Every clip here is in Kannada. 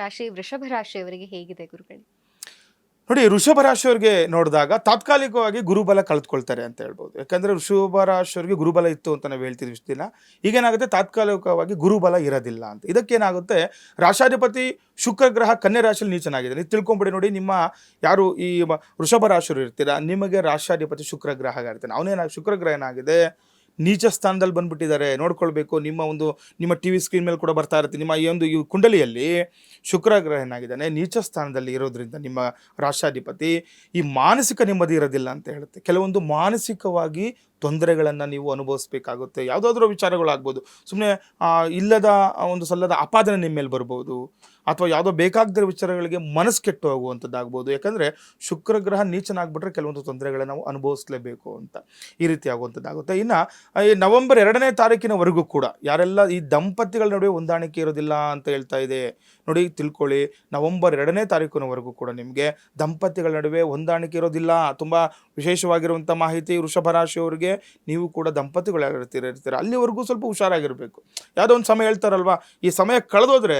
ರಾಶಿ ವೃಷಭ ರಾಶಿಯವರಿಗೆ ಹೇಗಿದೆ ಗುರುಗಳೇ? ನೋಡಿ, ವೃಷಭ ರಾಶಿಯವರಿಗೆ ನೋಡಿದಾಗ ತಾತ್ಕಾಲಿಕವಾಗಿ ಗುರುಬಲ ಕಳೆದುಕೊಳ್ತಾರೆ ಅಂತ ಹೇಳ್ಬೋದು. ಯಾಕಂದ್ರೆ ವೃಷಭ ರಾಶಿಯವರಿಗೆ ಗುರುಬಲ ಇತ್ತು ಅಂತ ನಾವು ಹೇಳ್ತಿದ್ವಿ ಇಷ್ಟು ದಿನ. ಈಗೇನಾಗುತ್ತೆ, ತಾತ್ಕಾಲಿಕವಾಗಿ ಗುರುಬಲ ಇರೋದಿಲ್ಲ ಅಂತ. ಇದಕ್ಕೇನಾಗುತ್ತೆ, ರಾಶಾಧಿಪತಿ ಶುಕ್ರ ಗ್ರಹ ಕನ್ಯಾ ರಾಶಿಯಲ್ಲಿ ನೀಚನಾಗಿದೆ. ನೀವು ತಿಳ್ಕೊಂಬಿಡಿ. ನೋಡಿ, ನಿಮ್ಮ ಯಾರು ಈ ವೃಷಭ ರಾಶಿಯವರು ಇರ್ತೀರಾ, ನಿಮಗೆ ರಾಶಾಧಿಪತಿ ಶುಕ್ರ ಗ್ರಹ ಇರ್ತಾನೆ. ಶುಕ್ರ ಗ್ರಹ ಏನಾಗಿದೆ, ನೀಚ ಸ್ಥಾನದಲ್ಲಿ ಬಂದ್ಬಿಟ್ಟಿದ್ದಾರೆ. ನೋಡ್ಕೊಳ್ಬೇಕು. ನಿಮ್ಮ ಟಿ ವಿ ಸ್ಕ್ರೀನ್ ಮೇಲೆ ಕೂಡ ಬರ್ತಾ ಇರುತ್ತೆ. ನಿಮ್ಮ ಈ ಕುಂಡಲಿಯಲ್ಲಿ ಶುಕ್ರ ಗ್ರಹ ಏನಾಗಿದ್ದಾನೆ, ನೀಚ ಸ್ಥಾನದಲ್ಲಿ ಇರೋದ್ರಿಂದ ನಿಮ್ಮ ರಾಶಾಧಿಪತಿ ಈ ಮಾನಸಿಕ ನೆಮ್ಮದಿ ಇರೋದಿಲ್ಲ ಅಂತ ಹೇಳುತ್ತೆ. ಕೆಲವೊಂದು ಮಾನಸಿಕವಾಗಿ ತೊಂದರೆಗಳನ್ನು ನೀವು ಅನುಭವಿಸ್ಬೇಕಾಗುತ್ತೆ. ಯಾವುದಾದ್ರೂ ವಿಚಾರಗಳಾಗ್ಬೋದು. ಸುಮ್ಮನೆ ಇಲ್ಲದ ಒಂದು ಸಲ್ಲದ ಆಪಾದನೆ ನಿಮ್ಮ ಮೇಲೆ ಬರ್ಬೋದು, ಅಥವಾ ಯಾವುದೋ ಬೇಕಾಗದಿರೋ ವಿಚಾರಗಳಿಗೆ ಮನಸ್ಸು ಕೆಟ್ಟು ಹೋಗುವಂಥದ್ದಾಗ್ಬೋದು. ಯಾಕಂದರೆ ಶುಕ್ರ ಗ್ರಹ ನೀಚನಾಗ್ಬಿಟ್ರೆ ಕೆಲವೊಂದು ತೊಂದರೆಗಳನ್ನು ನಾವು ಅನುಭವಿಸಲೇಬೇಕು ಅಂತ ಈ ರೀತಿ ಆಗುವಂಥದ್ದಾಗುತ್ತೆ. ಇನ್ನು ಈ ನವೆಂಬರ್ 2ನೇ ತಾರೀಕಿನವರೆಗೂ ಕೂಡ ಯಾರೆಲ್ಲ ಈ ದಂಪತಿಗಳ ನಡುವೆ ಹೊಂದಾಣಿಕೆ ಇರೋದಿಲ್ಲ ಅಂತ ಹೇಳ್ತಾ ಇದೆ, ನೋಡಿ ತಿಳ್ಕೊಳ್ಳಿ. ನವೆಂಬರ್ 2ನೇ ತಾರೀಕಿನವರೆಗೂ ಕೂಡ ನಿಮಗೆ ದಂಪತಿಗಳ ನಡುವೆ ಹೊಂದಾಣಿಕೆ ಇರೋದಿಲ್ಲ. ತುಂಬ ವಿಶೇಷವಾಗಿರುವಂಥ ಮಾಹಿತಿ. ವೃಷಭ ರಾಶಿಯವರಿಗೆ ನೀವು ಕೂಡ ದಂಪತಿಗಳಾಗಿರ್ತೀರ, ಅಲ್ಲಿವರೆಗೂ ಸ್ವಲ್ಪ ಹುಷಾರಾಗಿರಬೇಕು. ಯಾವುದೋ ಒಂದು ಸಮಯ ಹೇಳ್ತಾರಲ್ವ, ಈ ಸಮಯ ಕಳೆದೋದ್ರೆ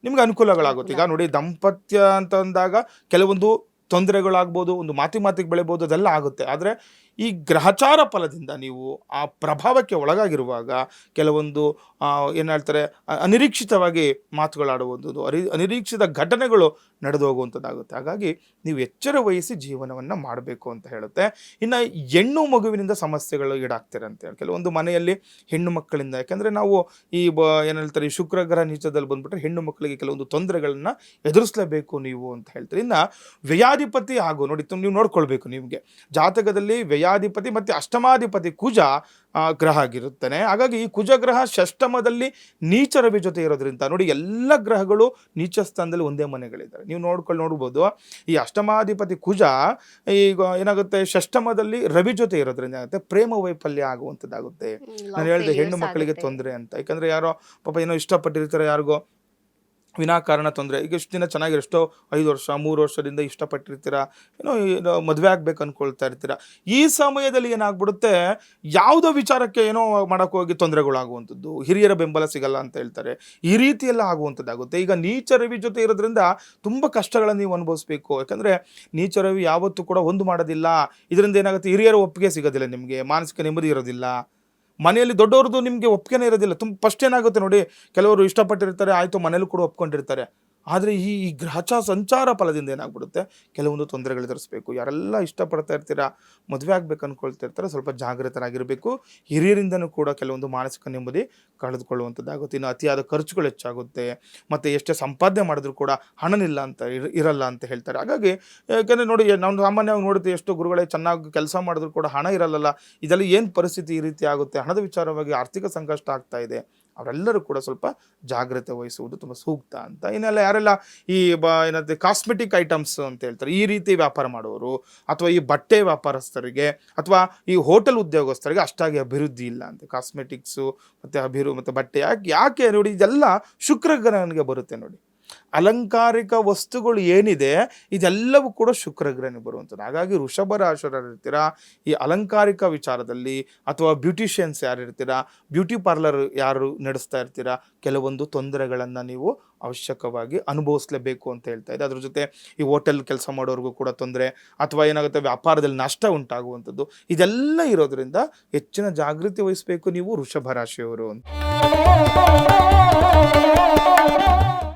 ನಿಮ್ಗೆ ಅನುಕೂಲಗಳಾಗುತ್ತೆ. ಈಗ ನೋಡಿ, ದಾಂಪತ್ಯ ಅಂತ ಅಂದಾಗ ಕೆಲವೊಂದು ತೊಂದರೆಗಳಾಗ್ಬೋದು, ಒಂದು ಮಾತಿಗೆ ಬೆಳೆಬೋದು, ಅದೆಲ್ಲ ಆಗುತ್ತೆ. ಆದರೆ ಈ ಗ್ರಹಚಾರ ಫಲದಿಂದ ನೀವು ಆ ಪ್ರಭಾವಕ್ಕೆ ಒಳಗಾಗಿರುವಾಗ ಕೆಲವೊಂದು ಏನು ಹೇಳ್ತಾರೆ, ಅನಿರೀಕ್ಷಿತವಾಗಿ ಮಾತುಗಳಾಡುವುದು, ಅನಿರೀಕ್ಷಿತ ಘಟನೆಗಳು ನಡೆದು ಹೋಗುವಂಥದ್ದಾಗುತ್ತೆ. ಹಾಗಾಗಿ ನೀವು ಎಚ್ಚರ ವಹಿಸಿ ಜೀವನವನ್ನು ಮಾಡಬೇಕು ಅಂತ ಹೇಳುತ್ತೆ. ಇನ್ನು ಹೆಣ್ಣು ಮಗುವಿನಿಂದ ಸಮಸ್ಯೆಗಳು ಈಡಾಗ್ತಾರೆ ಅಂತ ಹೇಳಿ ಕೆಲವೊಂದು ಮನೆಯಲ್ಲಿ ಹೆಣ್ಣು ಮಕ್ಕಳಿಂದ. ಯಾಕೆಂದರೆ ನಾವು ಏನು ಹೇಳ್ತಾರೆ, ಈ ಶುಕ್ರ ಗ್ರಹ ನೀಚದಲ್ಲಿ ಬಂದುಬಿಟ್ರೆ ಹೆಣ್ಣು ಮಕ್ಕಳಿಗೆ ಕೆಲವೊಂದು ತೊಂದರೆಗಳನ್ನು ಎದುರಿಸಲೇಬೇಕು ನೀವು ಅಂತ ಹೇಳ್ತಾರೆ. ಇನ್ನು ವ್ಯಯಾಧಿಪತಿ ಹಾಗೂ ನೋಡಿ, ನೀವು ನೋಡ್ಕೊಳ್ಬೇಕು. ನಿಮಗೆ ಜಾತಕದಲ್ಲಿ ವ್ಯಯಾಧಿಪತಿ ಮತ್ತು ಅಷ್ಟಮಾಧಿಪತಿ ಕುಜ ಗ್ರಹ ಆಗಿರುತ್ತಾನೆ. ಹಾಗಾಗಿ ಈ ಕುಜ ಗ್ರಹ ಷಷ್ಠಮದಲ್ಲಿ ನೀಚ ರವಿ ಜೊತೆ ಇರೋದ್ರಿಂದ ನೋಡಿ, ಎಲ್ಲ ಗ್ರಹಗಳು ನೀಚ ಸ್ಥಾನದಲ್ಲಿ ಒಂದೇ ಮನೆಗಳಿದ್ದಾರೆ. ನೀವು ನೋಡ್ಬೋದು. ಈ ಅಷ್ಟಮಾಧಿಪತಿ ಕುಜ ಈಗ ಏನಾಗುತ್ತೆ, ಷಷ್ಠಮದಲ್ಲಿ ರವಿ ಜೊತೆ ಇರೋದ್ರಿಂದ ಏನಾಗುತ್ತೆ, ಪ್ರೇಮ ವೈಫಲ್ಯ ಆಗುವಂಥದ್ದಾಗುತ್ತೆ. ನಾನು ಹೇಳಿದೆ ಹೆಣ್ಣು ಮಕ್ಕಳಿಗೆ ತೊಂದರೆ ಅಂತ. ಯಾಕಂದರೆ ಯಾರೋ ಪಾಪ ಏನೋ ಇಷ್ಟಪಟ್ಟಿರ್ತಾರೆ, ಯಾರಿಗೋ ವಿನಾಕಾರಣ ತೊಂದರೆ. ಈಗ ಇಷ್ಟು ದಿನ ಚೆನ್ನಾಗಿರೋ, ಎಷ್ಟೋ 5 ವರ್ಷ 3 ವರ್ಷದಿಂದ ಇಷ್ಟಪಟ್ಟಿರ್ತೀರ, ಏನೋ ಮದುವೆ ಆಗ್ಬೇಕು ಅಂದ್ಕೊಳ್ತಾ ಇರ್ತೀರ. ಈ ಸಮಯದಲ್ಲಿ ಏನಾಗ್ಬಿಡುತ್ತೆ, ಯಾವುದೋ ವಿಚಾರಕ್ಕೆ ಏನೋ ಮಾಡೋಕ್ಕೆ ಹೋಗಿ ತೊಂದರೆಗಳಾಗುವಂಥದ್ದು, ಹಿರಿಯರ ಬೆಂಬಲ ಸಿಗಲ್ಲ ಅಂತ ಹೇಳ್ತಾರೆ, ಈ ರೀತಿಯೆಲ್ಲ ಆಗುವಂಥದ್ದಾಗುತ್ತೆ. ಈಗ ನೀಚ ರವಿ ಜೊತೆ ಇರೋದ್ರಿಂದ ತುಂಬ ಕಷ್ಟಗಳನ್ನು ನೀವು ಅನುಭವಿಸ್ಬೇಕು. ಯಾಕಂದರೆ ನೀಚ ರವಿ ಯಾವತ್ತೂ ಕೂಡ ಒಂದು ಮಾಡೋದಿಲ್ಲ. ಇದರಿಂದ ಏನಾಗುತ್ತೆ, ಹಿರಿಯರ ಒಪ್ಪಿಗೆ ಸಿಗೋದಿಲ್ಲ, ನಿಮಗೆ ಮಾನಸಿಕ ನೆಮ್ಮದಿ ಇರೋದಿಲ್ಲ. ಮನೆಯಲ್ಲಿ ದೊಡ್ಡವ್ರದ್ದು ನಿಮಗೆ ಒಪ್ಪಿಗೆನೇ ಇರೋದಿಲ್ಲ. ಫಸ್ಟ್ ಏನಾಗುತ್ತೆ ನೋಡಿ, ಕೆಲವರು ಇಷ್ಟಪಟ್ಟಿರ್ತಾರೆ, ಆಯಿತು ಮನೇಲೂ ಕೂಡ ಒಪ್ಕೊಂಡಿರ್ತಾರೆ. ಆದರೆ ಈ ಗ್ರಹಚಾರ ಸಂಚಾರ ಫಲದಿಂದ ಏನಾಗ್ಬಿಡುತ್ತೆ, ಕೆಲವೊಂದು ತೊಂದರೆಗಳು ಎದುರಿಸಬೇಕು. ಯಾರೆಲ್ಲ ಇಷ್ಟಪಡ್ತಾ ಇರ್ತೀರಾ, ಮದುವೆ ಆಗ್ಬೇಕು ಅಂದ್ಕೊಳ್ತಾ ಇರ್ತಾರೆ, ಸ್ವಲ್ಪ ಜಾಗೃತರಾಗಿರಬೇಕು. ಹಿರಿಯರಿಂದನೂ ಕೂಡ ಕೆಲವೊಂದು ಮಾನಸಿಕ ನೆಮ್ಮದಿ ಕಳೆದುಕೊಳ್ಳುವಂಥದ್ದಾಗುತ್ತೆ. ಇನ್ನು ಅತಿಯಾದ ಖರ್ಚುಗಳು ಹೆಚ್ಚಾಗುತ್ತೆ, ಮತ್ತು ಎಷ್ಟೇ ಸಂಪಾದನೆ ಮಾಡಿದ್ರು ಕೂಡ ಹಣನಿಲ್ಲ ಅಂತ ಇರಲ್ಲ ಅಂತ ಹೇಳ್ತಾರೆ. ಹಾಗಾಗಿ ಯಾಕಂದರೆ ನೋಡಿ, ನಾವು ಸಾಮಾನ್ಯವಾಗಿ ನೋಡ್ತೀವಿ, ಎಷ್ಟು ಗುರುಗಳೇ ಚೆನ್ನಾಗಿ ಕೆಲಸ ಮಾಡಿದ್ರು ಕೂಡ ಹಣ ಇರಲ್ಲ. ಇದೆಲ್ಲ ಏನು ಪರಿಸ್ಥಿತಿ ಈ ರೀತಿ ಆಗುತ್ತೆ, ಹಣದ ವಿಚಾರವಾಗಿ ಆರ್ಥಿಕ ಸಂಕಷ್ಟ ಆಗ್ತಾ ಇದೆ. ಅವರೆಲ್ಲರೂ ಕೂಡ ಸ್ವಲ್ಪ ಜಾಗ್ರತೆ ವಹಿಸುವುದು ತುಂಬ ಸೂಕ್ತ ಅಂತ. ಇನ್ನೆಲ್ಲ ಯಾರೆಲ್ಲ ಈ ಏನಂತೆ ಕಾಸ್ಮೆಟಿಕ್ ಐಟಮ್ಸ್ ಅಂತ ಹೇಳ್ತಾರೆ, ಈ ರೀತಿ ವ್ಯಾಪಾರ ಮಾಡುವವರು, ಅಥವಾ ಈ ಬಟ್ಟೆ ವ್ಯಾಪಾರಸ್ಥರಿಗೆ, ಅಥವಾ ಈ ಹೋಟೆಲ್ ಉದ್ಯೋಗಸ್ಥರಿಗೆ ಅಷ್ಟಾಗಿ ಅಭಿವೃದ್ಧಿ ಇಲ್ಲ ಅಂತ. ಕಾಸ್ಮೆಟಿಕ್ಸು ಮತ್ತು ಬಟ್ಟೆ ಯಾಕೆ ನೋಡಿ, ಇದೆಲ್ಲ ಶುಕ್ರ ಗ್ರಹನಿಗೆ ಬರುತ್ತೆ ನೋಡಿ. ಅಲಂಕಾರಿಕ ವಸ್ತುಗಳು ಏನಿದೆ ಇದೆಲ್ಲವೂ ಕೂಡ ಶುಕ್ರ ಗ್ರಹನಿಗೆ ಬರುವಂಥದ್ದು. ಹಾಗಾಗಿ ವೃಷಭ ರಾಶಿಯರಿರ್ತೀರ, ಈ ಅಲಂಕಾರಿಕ ವಿಚಾರದಲ್ಲಿ, ಅಥವಾ ಬ್ಯೂಟಿಷಿಯನ್ಸ್ ಯಾರಿರ್ತೀರಾ, ಬ್ಯೂಟಿ ಪಾರ್ಲರ್ ಯಾರು ನಡೆಸ್ತಾ ಇರ್ತೀರಾ, ಕೆಲವೊಂದು ತೊಂದರೆಗಳನ್ನು ನೀವು ಅವಶ್ಯಕವಾಗಿ ಅನುಭವಿಸಲೇಬೇಕು ಅಂತ ಹೇಳ್ತಾ ಇದೆ. ಅದ್ರ ಜೊತೆ ಈ ಹೋಟೆಲ್ ಕೆಲಸ ಮಾಡೋರಿಗೂ ಕೂಡ ತೊಂದರೆ, ಅಥವಾ ಏನಾಗುತ್ತೆ ವ್ಯಾಪಾರದಲ್ಲಿ ನಷ್ಟ ಉಂಟಾಗುವಂಥದ್ದು, ಇದೆಲ್ಲ ಇರೋದ್ರಿಂದ ಹೆಚ್ಚಿನ ಜಾಗೃತಿ ವಹಿಸಬೇಕು ನೀವು ವೃಷಭ ರಾಶಿಯವರು ಅಂತ.